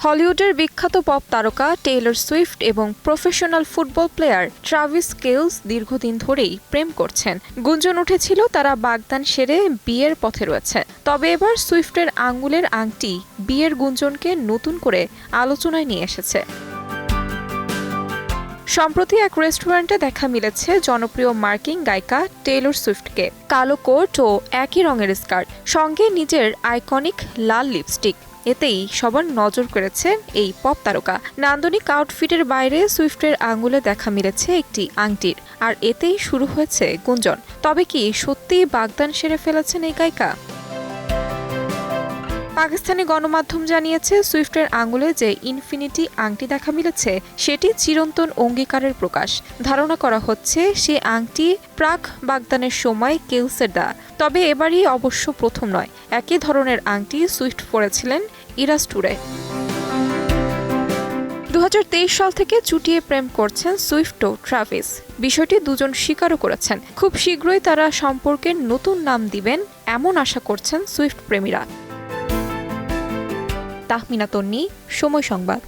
হলিউডের বিখ্যাত পপ তারকা টেইলর সুইফট এবং professional football player Travis kills দীর্ঘদিন ধরেই প্রেম করছেন। গুঞ্জন উঠেছিল তারা বাগদান সেরে বিয়ের পথে রয়েছে। তবে এবার সুইফটের আঙুলের আংটি বিয়ের গুঞ্জনকে নতুন করে আলোচনায় নিয়ে এসেছে। সম্প্রতি এক রেস্টুরেন্টে দেখা মিলেছে জনপ্রিয় মার্কিন গায়িকা টেইলর সুইফটকে। কালো কোট ও একই রঙের স্কার্ট, সঙ্গে নিজের আইকনিক লাল লিপস্টিক, এতেই সবার নজর কেড়েছেন এই পপ তারকা। নান্দনিক আউটফিটের বাইরে সুইফটের আঙুলে দেখা মিলেছে একটি আংটির, আর এতেই শুরু হয়েছে গুঞ্জন। তবে কি সত্যিই বাগদান সেরে ফেলেছেন এই গায়িকা? পাকিস্তানি গণমাধ্যম জানিয়েছে, সুইফটের আঙুলে যে ইনফিনিটি আংটি দেখা মিলেছে সেটি চিরন্তন অঙ্গীকারের প্রকাশ। ধারণা করা হচ্ছে সে আংটি প্রাক বাগদানের সময় কেলসের দেয়া। তবে এবারই অবশ্য প্রথম নয়, একই ধরনের আংটি সুইফট পরেছিলেন ইরাস ট্যুরে। 2023 সাল থেকে চুটিয়ে প্রেম করছেন সুইফট ও ট্রাভিস। বিষয়টি দুজন স্বীকারও করেছেন। খুব শীঘ্রই তারা সম্পর্কের নতুন নাম দিবেন এমন আশা করছেন সুইফট প্রেমীরা। তাহমিনা তন্নি, সময় সংবাদ।